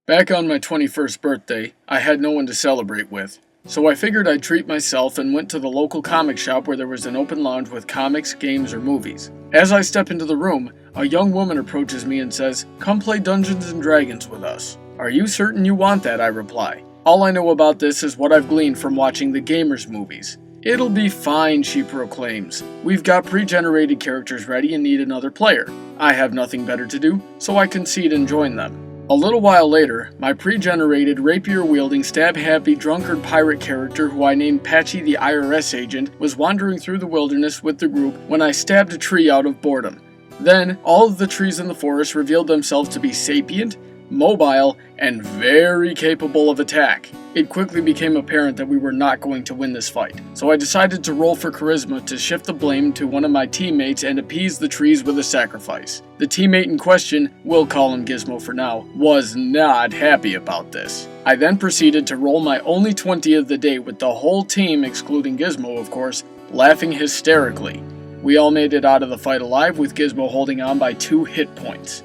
Back on my 21st birthday, I had no one to celebrate with, so I figured I'd treat myself and went to the local comic shop where there was an open lounge with comics, games, or movies. As I step into the room, a young woman approaches me and says, "Come play Dungeons & Dragons with us." "Are you certain you want that?" I reply. "All I know about this is what I've gleaned from watching the Gamers movies." "It'll be fine," she proclaims. "We've got pre-generated characters ready and need another player." I have nothing better to do, so I concede and join them. A little while later, my pre-generated rapier-wielding, stab-happy, drunkard pirate character who I named Patchy the IRS agent was wandering through the wilderness with the group when I stabbed a tree out of boredom. Then, all of the trees in the forest revealed themselves to be sapient, mobile, and very capable of attack. It quickly became apparent that we were not going to win this fight, so I decided to roll for charisma to shift the blame to one of my teammates and appease the trees with a sacrifice. The teammate in question, we'll call him Gizmo for now, was not happy about this. I then proceeded to roll my only 20 of the day with the whole team, excluding Gizmo of course, laughing hysterically. We all made it out of the fight alive with Gizmo holding on by 2 hit points.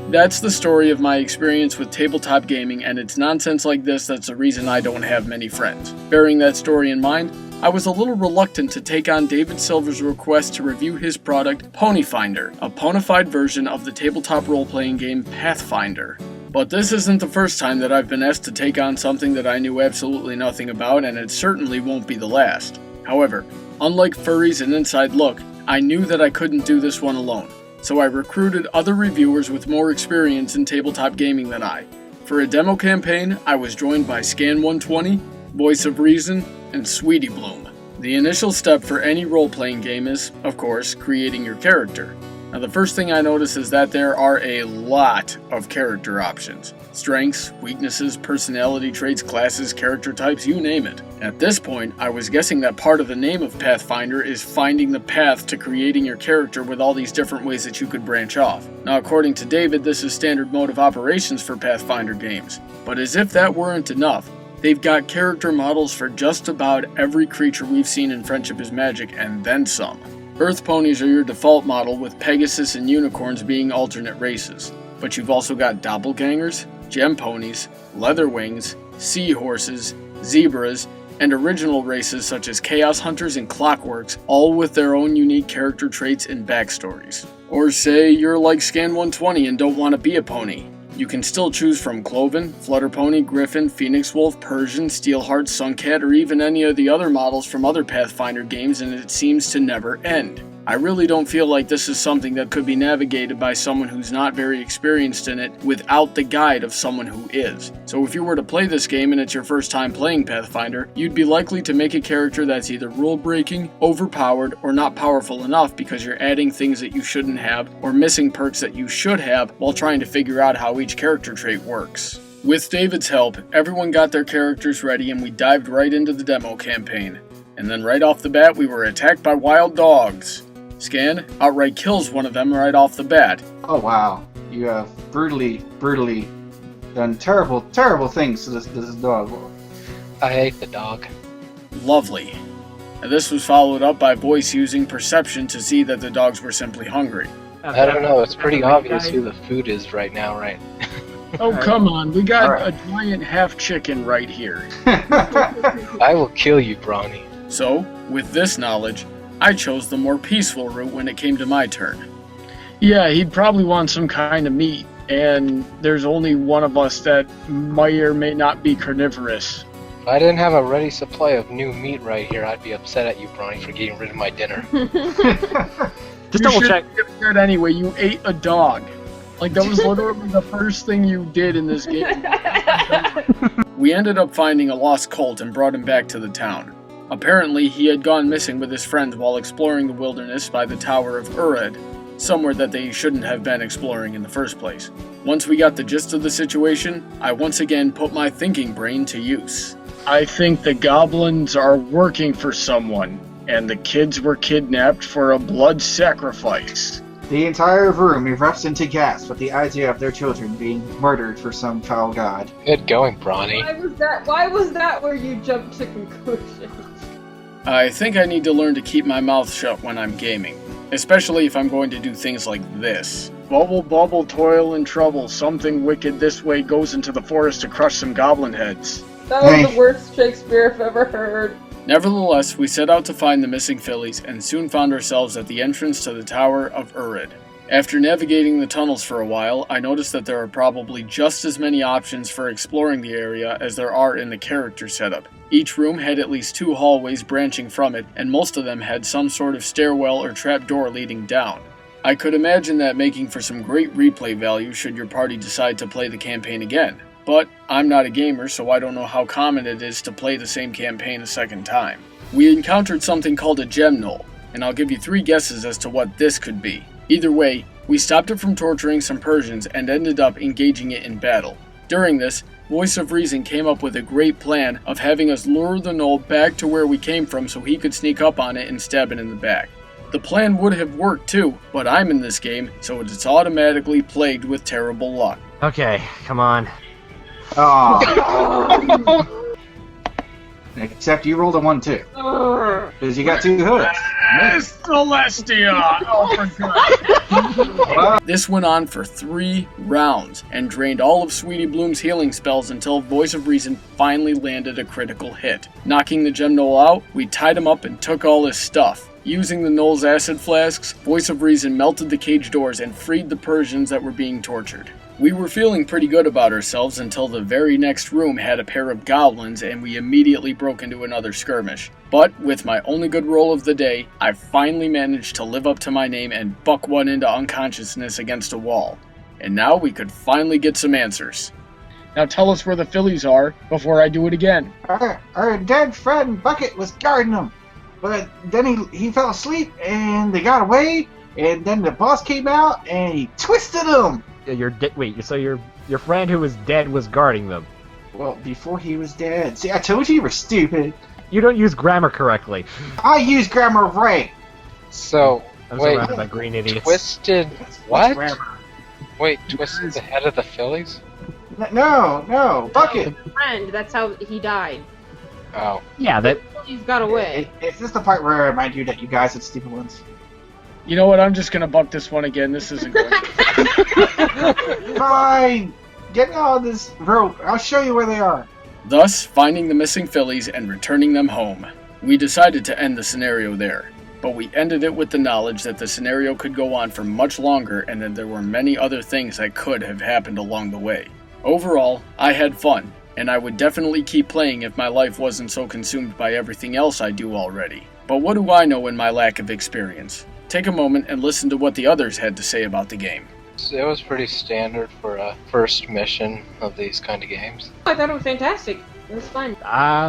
That's the story of my experience with tabletop gaming, and it's nonsense like this that's the reason I don't have many friends. Bearing that story in mind, I was a little reluctant to take on David Silver's request to review his product, Ponyfinder, a ponified version of the tabletop role-playing game Pathfinder. But this isn't the first time that I've been asked to take on something that I knew absolutely nothing about, and it certainly won't be the last. However, unlike Furries and Inside Look, I knew that I couldn't do this one alone. So I recruited other reviewers with more experience in tabletop gaming than I. For a demo campaign, I was joined by Skan120, Voice of Reason, and Sweetie Bloom. The initial step for any role-playing game is, of course, creating your character. Now the first thing I notice is that there are a lot of character options. Strengths, weaknesses, personality traits, classes, character types, you name it. At this point, I was guessing that part of the name of Pathfinder is finding the path to creating your character with all these different ways that you could branch off. Now according to David, this is standard mode of operations for Pathfinder games. But as if that weren't enough, they've got character models for just about every creature we've seen in Friendship is Magic, and then some. Earth ponies are your default model, with Pegasus and unicorns being alternate races. But you've also got doppelgangers, gem ponies, leather wings, seahorses, zebras, and original races such as chaos hunters and clockworks, all with their own unique character traits and backstories. Or say you're like Skan120 and don't want to be a pony. You can still choose from Cloven, Flutter Pony, Griffin, Phoenix Wolf, Persian, Steelheart, Suncat, or even any of the other models from other Pathfinder games, and it seems to never end. I really don't feel like this is something that could be navigated by someone who's not very experienced in it without the guide of someone who is. So if you were to play this game and it's your first time playing Pathfinder, you'd be likely to make a character that's either rule-breaking, overpowered, or not powerful enough because you're adding things that you shouldn't have or missing perks that you should have while trying to figure out how each character trait works. With David's help, everyone got their characters ready and we dived right into the demo campaign. And then right off the bat, we were attacked by wild dogs. Skan outright kills one of them right off the bat. Oh wow, you have brutally done terrible things to this dog. I hate the dog. Lovely. And this was followed up by Voice using perception to see that the dogs were simply hungry. I don't know, it's pretty obvious who the food is right now, right? Oh, come on, we got a giant half chicken right here. I will kill you, Brawny. So, with this knowledge, I chose the more peaceful route when it came to my turn. Yeah, he'd probably want some kind of meat, and there's only one of us that may or may not be carnivorous. If I didn't have a ready supply of new meat right here, I'd be upset at you, Brawny, for getting rid of my dinner. Just double check. Anyway, you ate a dog. Like, that was literally the first thing you did in this game. We ended up finding a lost colt and brought him back to the town. Apparently, he had gone missing with his friends while exploring the wilderness by the Tower of Ured, somewhere that they shouldn't have been exploring in the first place. Once we got the gist of the situation, I once again put my thinking brain to use. I think the goblins are working for someone, and the kids were kidnapped for a blood sacrifice. The entire room erupts into gasp at the idea of their children being murdered for some foul god. Good going, Brawny. Why was that where you jumped to conclusions? I think I need to learn to keep my mouth shut when I'm gaming. especially if I'm going to do things like this. Bubble, bubble, toil and trouble, something wicked this way goes into the forest to crush some goblin heads. That was the worst Shakespeare I've ever heard. Nevertheless, we set out to find the missing Phillies and soon found ourselves at the entrance to the Tower of Urid. After navigating the tunnels for a while, I noticed that there are probably just as many options for exploring the area as there are in the character setup. Each room had at least 2 hallways branching from it, and most of them had some sort of stairwell or trapdoor leading down. I could imagine that making for some great replay value should your party decide to play the campaign again. But I'm not a gamer, so I don't know how common it is to play the same campaign a second time. We encountered something called a gem knoll, and I'll give you 3 guesses as to what this could be. Either way, we stopped it from torturing some Persians and ended up engaging it in battle. During this, Voice of Reason came up with a great plan of having us lure the knoll back to where we came from so he could sneak up on it and stab it in the back. The plan would have worked too, but I'm in this game, so it's automatically plagued with terrible luck. Okay, come on. Oh. Except you rolled a 1 too. Because you got 2 hoods. Miss Celestia! Oh, for God. This went on for 3 rounds and drained all of Sweetie Bloom's healing spells until Voice of Reason finally landed a critical hit. Knocking the gem knoll out, we tied him up and took all his stuff. Using the knoll's acid flasks, Voice of Reason melted the cage doors and freed the Persians that were being tortured. We were feeling pretty good about ourselves until the very next room had a pair of goblins and we immediately broke into another skirmish. But with my only good roll of the day, I finally managed to live up to my name and buck one into unconsciousness against a wall. And now we could finally get some answers. Now tell us where the Phillies are before I do it again. Our dead friend Bucket was guarding them. But then he fell asleep and they got away. And then the boss came out and he twisted them. Wait, so your friend who was dead was guarding them? Well, before he was dead. See, I told you were stupid. You don't use grammar correctly. I use grammar right. So, I'm wait, surrounded by green idiots. twisted What's what? grammar? Wait, twisted the head of the Phillies? No, Bucket. Friend, that's how he died. Oh. Yeah, that. He's got away. Is this the part where I remind you that you guys are the stupid ones? You know what, I'm just gonna buck this one again, this isn't good. Fine! Get me all this rope. I'll show you where they are. Thus, finding the missing Phillies and returning them home. We decided to end the scenario there, but we ended it with the knowledge that the scenario could go on for much longer and that there were many other things that could have happened along the way. Overall, I had fun, and I would definitely keep playing if my life wasn't so consumed by everything else I do already. But what do I know in my lack of experience? Take a moment and listen to what the others had to say about the game. It was pretty standard for a first mission of these kind of games. I thought it was fantastic. It was fun.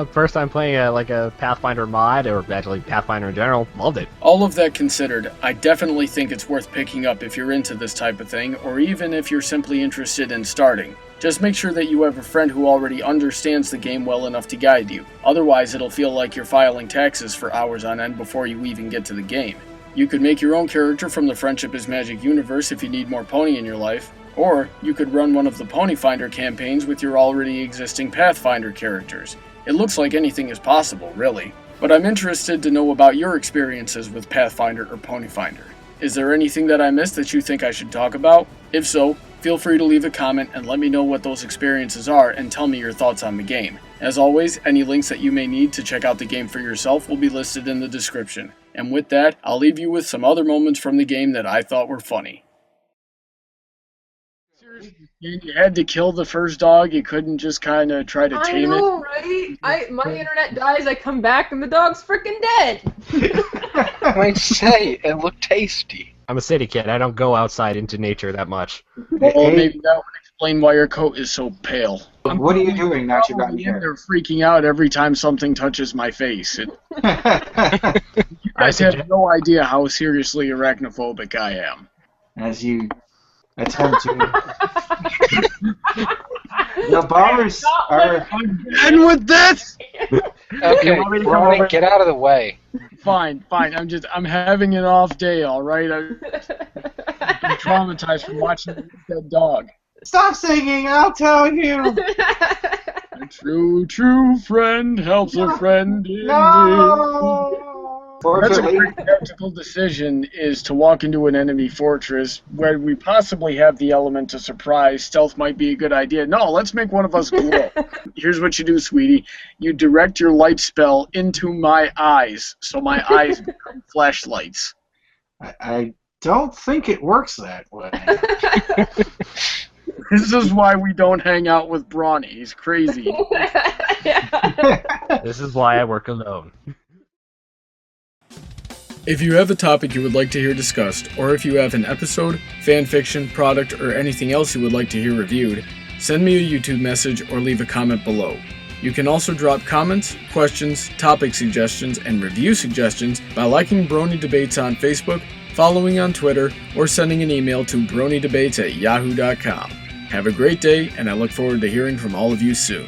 First time playing a Pathfinder mod, or actually Pathfinder in general, loved it. All of that considered, I definitely think it's worth picking up if you're into this type of thing, or even if you're simply interested in starting. Just make sure that you have a friend who already understands the game well enough to guide you. Otherwise, it'll feel like you're filing taxes for hours on end before you even get to the game. You could make your own character from the Friendship is Magic universe if you need more pony in your life, or you could run one of the Ponyfinder campaigns with your already existing Pathfinder characters. It looks like anything is possible, really. But I'm interested to know about your experiences with Pathfinder or Ponyfinder. Is there anything that I missed that you think I should talk about? If so, feel free to leave a comment and let me know what those experiences are and tell me your thoughts on the game. As always, any links that you may need to check out the game for yourself will be listed in the description. And with that, I'll leave you with some other moments from the game that I thought were funny. You had to kill the first dog, you couldn't just kind of try to I tame know, right? My internet dies, I come back, and the dog's freaking dead! I might say, it looked tasty. I'm a city kid. I don't go outside into nature that much. it? Well, maybe that would explain why your coat is so pale. What are you doing now that you've gotten They're here? freaking out every time something touches my face. You guys have no idea how seriously arachnophobic I am. As you attempt to... The bars are... And with this? Okay, want me to come Ronnie, over? get out of the way. Fine. I'm having an off day, alright? I'm traumatized from watching that dog. Stop singing, I'll tell you! A true friend helps a friend in need. No! That's a Unfortunately, great tactical decision, is to walk into an enemy fortress where we possibly have the element of surprise. Stealth might be a good idea. No, let's make one of us glow. Here's what you do, sweetie. You direct your light spell into my eyes, so my eyes become flashlights. I don't think it works that way. This is why we don't hang out with Brawny. He's crazy. This is why I work alone. If you have a topic you would like to hear discussed, or if you have an episode, fanfiction, product, or anything else you would like to hear reviewed, send me a YouTube message or leave a comment below. You can also drop comments, questions, topic suggestions, and review suggestions by liking Brony Debates on Facebook, following on Twitter, or sending an email to bronydebates@yahoo.com. Have a great day, and I look forward to hearing from all of you soon.